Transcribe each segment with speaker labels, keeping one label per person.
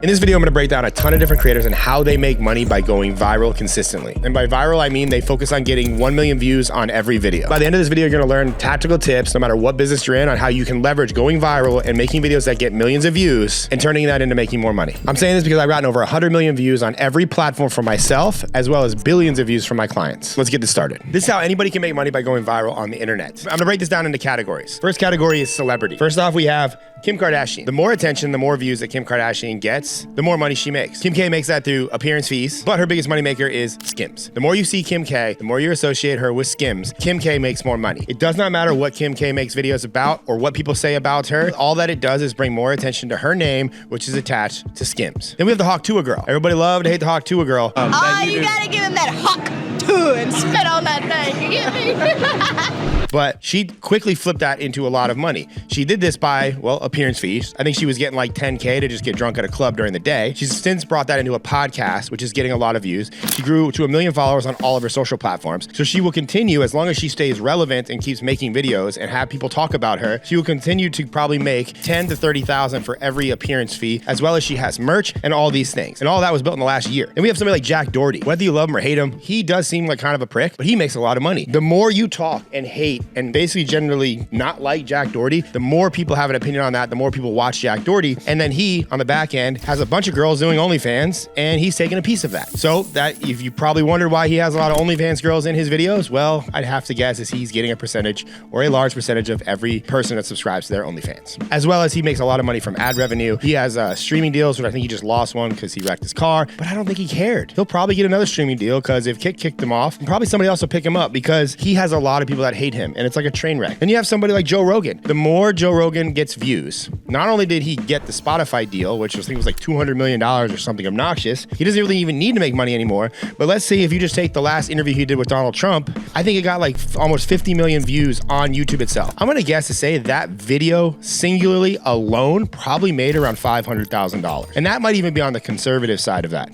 Speaker 1: In this video, I'm gonna break down a ton of different creators and how they make money by going viral consistently. And by viral, I mean they focus on getting 1 million views on every video. By the end of this video, you're gonna learn tactical tips, no matter what business you're in, on how you can leverage going viral and making videos that get millions of views and turning that into making more money. I'm saying this because I've gotten over 100 million views on every platform for myself, as well as billions of views from my clients. Let's get this started. This is how anybody can make money by going viral on the internet. I'm gonna break this down into categories. First category is celebrity. First off, we have Kim Kardashian. The more attention, the more views that Kim Kardashian gets, the more money she makes. Kim K makes that through appearance fees, but her biggest moneymaker is skims. The more you see Kim K, the more you associate her with skims, Kim K makes more money. It does not matter what Kim K makes videos about or what people say about her. All that it does is bring more attention to her name, which is attached to skims. Then we have the Hawk Tua girl. Everybody love to hate the Hawk Tua girl.
Speaker 2: You gotta give him that Hawk Tua and spit on that thing, you get me?
Speaker 1: But she quickly flipped that into a lot of money. She did this by, well, appearance fees. I think she was getting like 10K to just get drunk at a club during the day. She's since brought that into a podcast, which is getting a lot of views. She grew to 1 million followers on all of her social platforms. So she will continue, as long as she stays relevant and keeps making videos and have people talk about her, she will continue to probably make 10 to 30,000 for every appearance fee, as well as she has merch and all these things. And all that was built in the last year. And we have somebody like Jack Doherty. Whether you love him or hate him, he does seem like kind of a prick, but he makes a lot of money. The more you talk and hate and basically generally not like Jack Doherty, the more people have an opinion on that, the more people watch Jack Doherty. And then he, on the back end, has a bunch of girls doing OnlyFans, and he's taking a piece of that. So that, if you probably wondered why he has a lot of OnlyFans girls in his videos, well, I'd have to guess is he's getting a percentage or a large percentage of every person that subscribes to their OnlyFans. As well as he makes a lot of money from ad revenue. He has streaming deals, which I think he just lost one because he wrecked his car, but I don't think he cared. He'll probably get another streaming deal because if Kick kicked him off, probably somebody else will pick him up because he has a lot of people that hate him, and it's like a train wreck. Then you have somebody like Joe Rogan. The more Joe Rogan gets views, not only did he get the Spotify deal, which I think was like $200 million or something obnoxious, he doesn't really even need to make money anymore. But let's say if you just take the last interview he did with Donald Trump, I think it got like almost 50 million views on YouTube itself. I'm gonna guess to say that video singularly alone probably made around $500,000. And that might even be on the conservative side of that.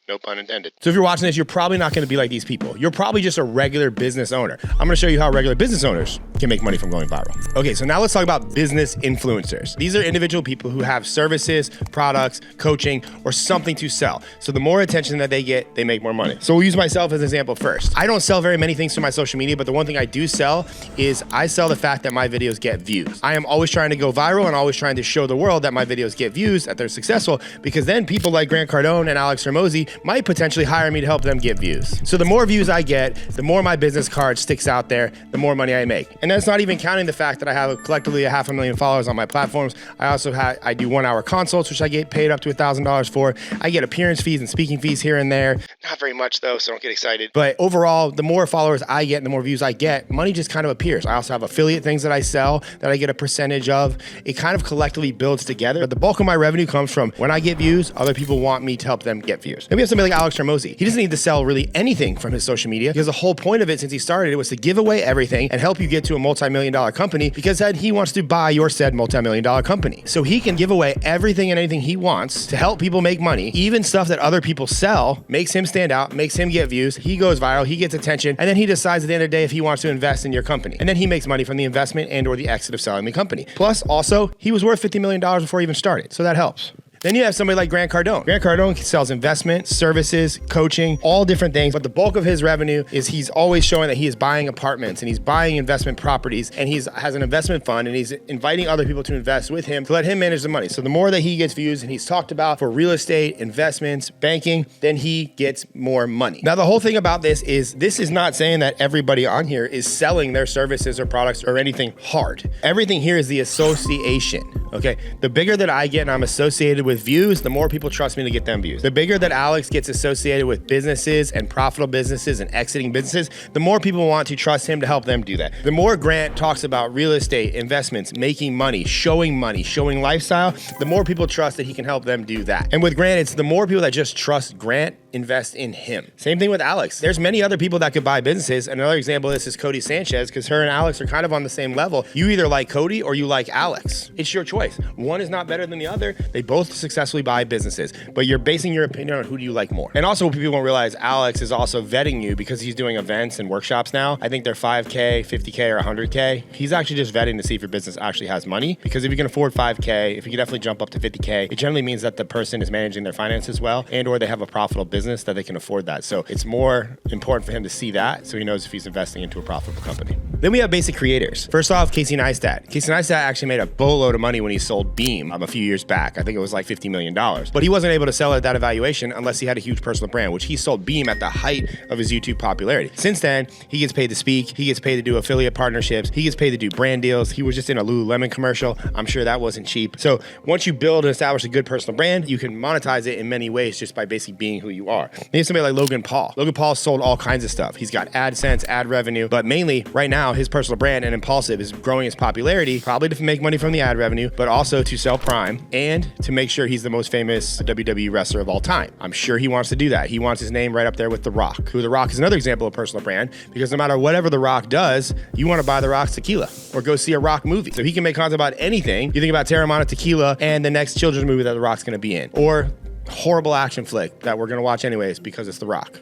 Speaker 1: No pun intended. So if you're watching this, you're probably not going to be like these people. You're probably just a regular business owner. I'm going to show you how regular business owners can make money from going viral. Okay, so now let's talk about business influencers. These are individual people who have services, products, coaching, or something to sell. So the more attention that they get, they make more money. So we'll use myself as an example first. I don't sell very many things through my social media, but the one thing I do sell is I sell the fact that my videos get views. I am always trying to go viral and always trying to show the world that my videos get views, that they're successful, because then people like Grant Cardone and Alex Hormozi might potentially hire me to help them get views. So the more views I get, the more my business card sticks out there, the more money I make. And that's not even counting the fact that I have collectively 500,000 followers on my platforms. I do 1 hour consults, which I get paid up to $1,000 for. I get appearance fees and speaking fees here and there. Not very much though, so don't get excited. But overall, the more followers I get and the more views I get, money just kind of appears. I also have affiliate things that I sell that I get a percentage of. It kind of collectively builds together. But the bulk of my revenue comes from when I get views, other people want me to help them get views. Then we have somebody like Alex Hormozi. He doesn't need to sell really anything from his social media because the whole point of it since he started it was to give away everything and help you get to a multi-million-dollar company because then he wants to buy your said multi-million-dollar company. So he can give away everything and anything he wants to help people make money. Even stuff that other people sell makes him stand out, makes him get views. He goes viral, he gets attention, and then he decides at the end of the day if he wants to invest in your company. And then he makes money from the investment and or the exit of selling the company. Plus, also, he was worth $50 million before he even started. So that helps. Then you have somebody like Grant Cardone. Grant Cardone sells investment, services, coaching, all different things. But the bulk of his revenue is he's always showing that he is buying apartments and he's buying investment properties and has an investment fund and he's inviting other people to invest with him to let him manage the money. So the more that he gets views and he's talked about for real estate, investments, banking, then he gets more money. Now, the whole thing about this is not saying that everybody on here is selling their services or products or anything hard. Everything here is the association, okay? The bigger that I get and I'm associated with views, the more people trust me to get them views. The bigger that Alex gets associated with businesses and profitable businesses and exiting businesses, the more people want to trust him to help them do that. The more Grant talks about real estate, investments, making money, showing lifestyle, the more people trust that he can help them do that. And with Grant, it's the more people that just trust Grant invest in him. Same thing with Alex. There's many other people that could buy businesses. Another example of this is Cody Sanchez, because her and Alex are kind of on the same level. You either like Cody or you like Alex. It's your choice. twice. One is not better than the other. They both successfully buy businesses, but you're basing your opinion on who do you like more. And also what people don't realize, Alex is also vetting you because he's doing events and workshops now. I think they're 5K, 50K, or 100K. He's actually just vetting to see if your business actually has money, because if you can afford 5K, if you can definitely jump up to 50K, it generally means that the person is managing their finances well, and or they have a profitable business that they can afford that. So it's more important for him to see that so he knows if he's investing into a profitable company. Then we have basic creators. First off, Casey Neistat. Casey Neistat actually made a boatload of money when he sold Beam a few years back. I think it was like $50 million. But he wasn't able to sell it at that evaluation unless he had a huge personal brand, which he sold Beam at the height of his YouTube popularity. Since then, he gets paid to speak. He gets paid to do affiliate partnerships. He gets paid to do brand deals. He was just in a Lululemon commercial. I'm sure that wasn't cheap. So once you build and establish a good personal brand, you can monetize it in many ways just by basically being who you are. Then you have somebody like Logan Paul. Logan Paul sold all kinds of stuff. He's got AdSense, ad revenue, but mainly right now his personal brand and Impulsive is growing his popularity, probably to make money from the ad revenue, but also to sell Prime and to make sure he's the most famous WWE wrestler of all time. I'm sure he wants to do that. He wants his name right up there with The Rock, who The Rock is another example of personal brand, because no matter whatever The Rock does, you want to buy The Rock's tequila or go see a Rock movie. So he can make content about anything. You think about Terramana Tequila and the next children's movie that The Rock's going to be in, or horrible action flick that we're going to watch anyways because it's The Rock.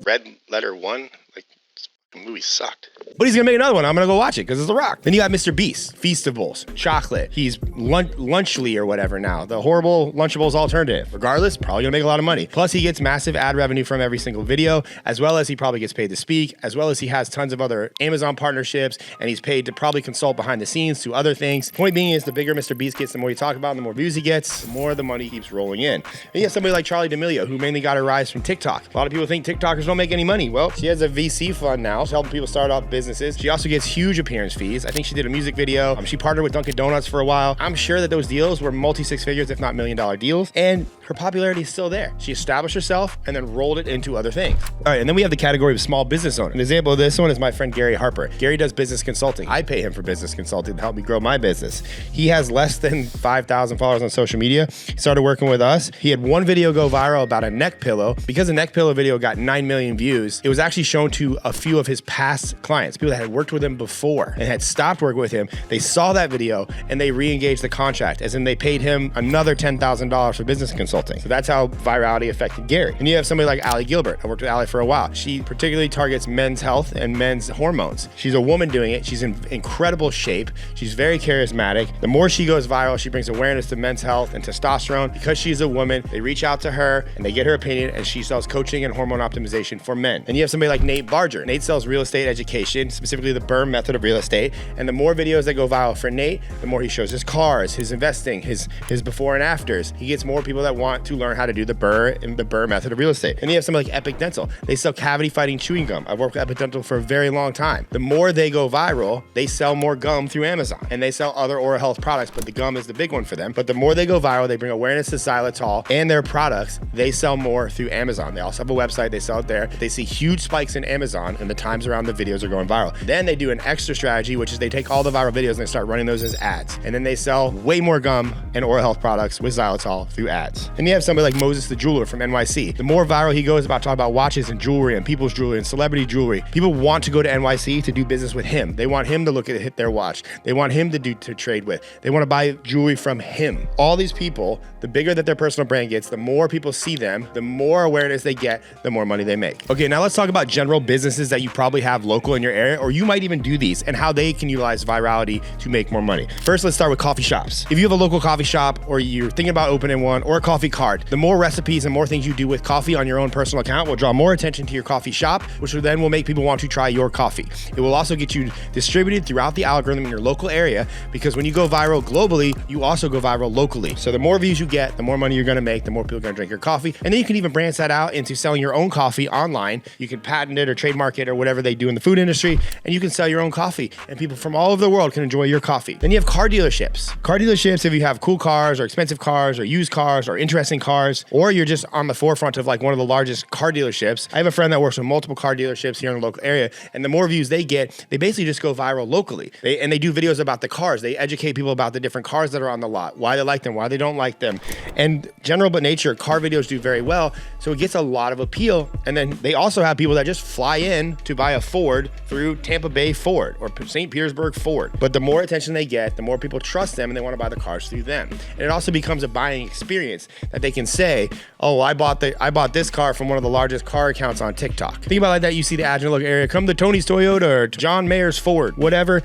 Speaker 1: Red Letter 1, the movie sucked. But he's gonna make another one. I'm gonna go watch it because it's The Rock. Then you got Mr. Beast, Feastables, chocolate. He's Lunchly or whatever now. The horrible Lunchables alternative. Regardless, probably gonna make a lot of money. Plus he gets massive ad revenue from every single video, as well as he probably gets paid to speak, as well as he has tons of other Amazon partnerships, and he's paid to probably consult behind the scenes to other things. Point being is the bigger Mr. Beast gets, the more you talk about him, the more views he gets, the more the money keeps rolling in. And you have somebody like Charli D'Amelio, who mainly got her rise from TikTok. A lot of people think TikTokers don't make any money. Well, she has a VC fund now, helping people start off businesses. She also gets huge appearance fees. I think she did a music video. She partnered with Dunkin' Donuts for a while. I'm sure that those deals were multi-six figures, if not $1 million deals. And her popularity is still there. She established herself and then rolled it into other things. All right, and then we have the category of small business owner. An example of this one is my friend Gary Harper. Gary does business consulting. I pay him for business consulting to help me grow my business. He has less than 5,000 followers on social media. He started working with us. He had one video go viral about a neck pillow. Because the neck pillow video got 9 million views, it was actually shown to a few of his past clients, people that had worked with him before and had stopped working with him. They saw that video and they re-engaged the contract, as in they paid him another $10,000 for business consulting. So that's how virality affected Gary. And you have somebody like Allie Gilbert. I worked with Allie for a while. She particularly targets men's health and men's hormones. She's a woman doing it. She's in incredible shape. She's very charismatic. The more she goes viral, she brings awareness to men's health and testosterone. Because she's a woman, they reach out to her and they get her opinion, and she sells coaching and hormone optimization for men. And you have somebody like Nate Barger. Nate sells real estate education, specifically the BRRRR method of real estate. And the more videos that go viral for Nate, the more he shows his cars, his investing, his before and afters. He gets more people that want to learn how to do the BRRRR and the BRRRR method of real estate. And you have somebody like Epic Dental. They sell cavity fighting chewing gum. I've worked with Epic Dental for a very long time. The more they go viral, they sell more gum through Amazon, and they sell other oral health products, but the gum is the big one for them. But the more they go viral, they bring awareness to xylitol and their products. They sell more through Amazon. They also have a website. They sell it there. They see huge spikes in Amazon, and the times around the videos are going viral. Then they do an extra strategy, which is they take all the viral videos and they start running those as ads. And then they sell way more gum and oral health products with xylitol through ads. And you have somebody like Moses the Jeweler from NYC. The more viral he goes about talking about watches and jewelry and people's jewelry and celebrity jewelry, people want to go to NYC to do business with him. They want him to look at their watch. They want him to trade with. They want to buy jewelry from him. All these people, the bigger that their personal brand gets, the more people see them, the more awareness they get, the more money they make. Okay, now let's talk about general businesses that you probably have local in your area, or you might even do these, and how they can utilize virality to make more money. First, let's start with coffee shops. If you have a local coffee shop, or you're thinking about opening one, or a coffee cart, the more recipes and more things you do with coffee on your own personal account will draw more attention to your coffee shop, which will make people want to try your coffee. It will also get you distributed throughout the algorithm in your local area, because when you go viral globally, you also go viral locally. So the more views you get, the more money you're gonna make, the more people are gonna drink your coffee. And then you can even branch that out into selling your own coffee online. You can patent it or trademark it or whatever they do in the food industry, and you can sell your own coffee, and people from all over the world can enjoy your coffee. Then you have car dealerships. Car dealerships, if you have cool cars or expensive cars or used cars or interesting cars, or you're just on the forefront of like one of the largest car dealerships. I have a friend that works with multiple car dealerships here in the local area, and the more views they get, they basically just go viral locally. They do videos about the cars. They educate people about the different cars that are on the lot, why they like them, why they don't like them. And general but nature, car videos do very well, so it gets a lot of appeal. And then they also have people that just fly in to buy a Ford through Tampa Bay Ford or St. Petersburg Ford. But the more attention they get, the more people trust them and they want to buy the cars through them. And it also becomes a buying experience that they can say, oh, I bought this car from one of the largest car accounts on TikTok. Think about like that. You see the Agent look area, come to Tony's Toyota or John Mayer's Ford, whatever.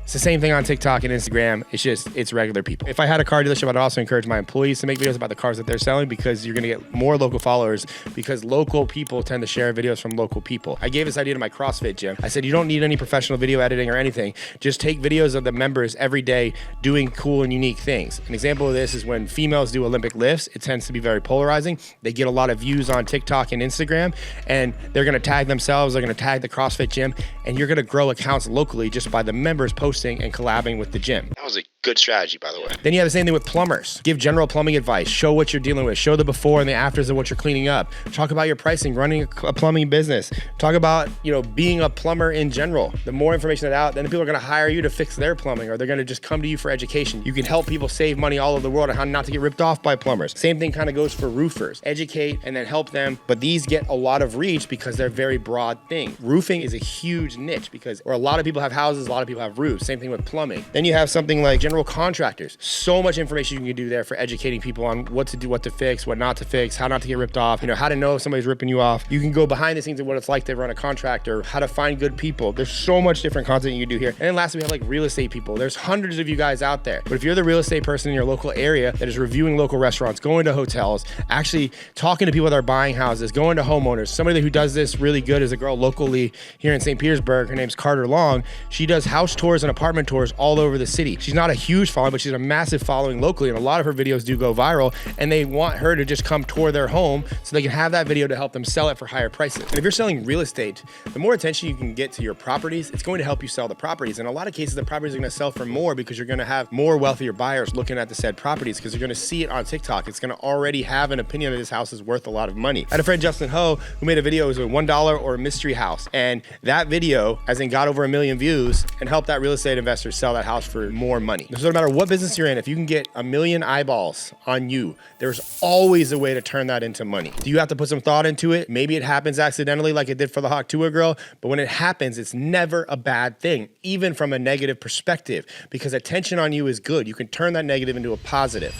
Speaker 1: It's the same thing on TikTok and Instagram. It's regular people. If I had a car dealership, I'd also encourage my employees to make videos about the cars that they're selling, because you're gonna get more local followers, because local people tend to share videos from local people. I gave this idea to my CrossFit gym. I said, you don't need any professional video editing or anything. Just take videos of the members every day doing cool and unique things. An example of this is when females do Olympic lifts. It tends to be very polarizing. They get a lot of views on TikTok and Instagram, and they're gonna tag themselves, they're gonna tag the CrossFit gym, and you're gonna grow accounts locally just by the members posting and collabing with the gym. That was a good strategy, by the way. Then you have the same thing with plumbers. Give general plumbing advice. Show what you're dealing with. Show the before and the afters of what you're cleaning up. Talk about your pricing, running a plumbing business. Talk about, being a plumber in general. The more information that's out, then people are gonna hire you to fix their plumbing, or they're gonna just come to you for education. You can help people save money all over the world on how not to get ripped off by plumbers. Same thing kind of goes for roofers. Educate and then help them, but these get a lot of reach because they're very broad things. Roofing is a huge niche where a lot of people have houses, a lot of people have roofs. Same thing with plumbing. Then you have something like general contractors. So much information you can do there for educating people on what to do, what to fix, what not to fix, how not to get ripped off, how to know if somebody's ripping you off. You can go behind the scenes of what it's like to run a contractor, how to find good people. There's so much different content you can do here. And then lastly, we have like real estate people. There's hundreds of you guys out there. But if you're the real estate person in your local area that is reviewing local restaurants, going to hotels, actually talking to people that are buying houses, going to homeowners, somebody who does this really good is a girl locally here in St. Petersburg. Her name's Carter Long. She does house tours and apartment tours all over the city. She's not a huge following, but she's a massive following locally, and a lot of her videos do go viral, and they want her to just come tour their home so they can have that video to help them sell it for higher prices. And if you're selling real estate, the more attention you can get to your properties, it's going to help you sell the properties. In a lot of cases, the properties are going to sell for more because you're going to have more wealthier buyers looking at the said properties, because you're going to see it on TikTok. It's going to already have an opinion that this house is worth a lot of money. I had a friend, Justin Ho, who made a video. It was a $1 or a mystery house, and that video, as in, got over 1 million views and helped that real estate investor sell that house for more money. So no matter what business you're in, if you can get 1 million eyeballs on you, there's always a way to turn that into money. Do you have to put some thought into it? Maybe it happens accidentally like it did for the Hawk Tua girl, but when it happens, it's never a bad thing, even from a negative perspective, because attention on you is good. You can turn that negative into a positive.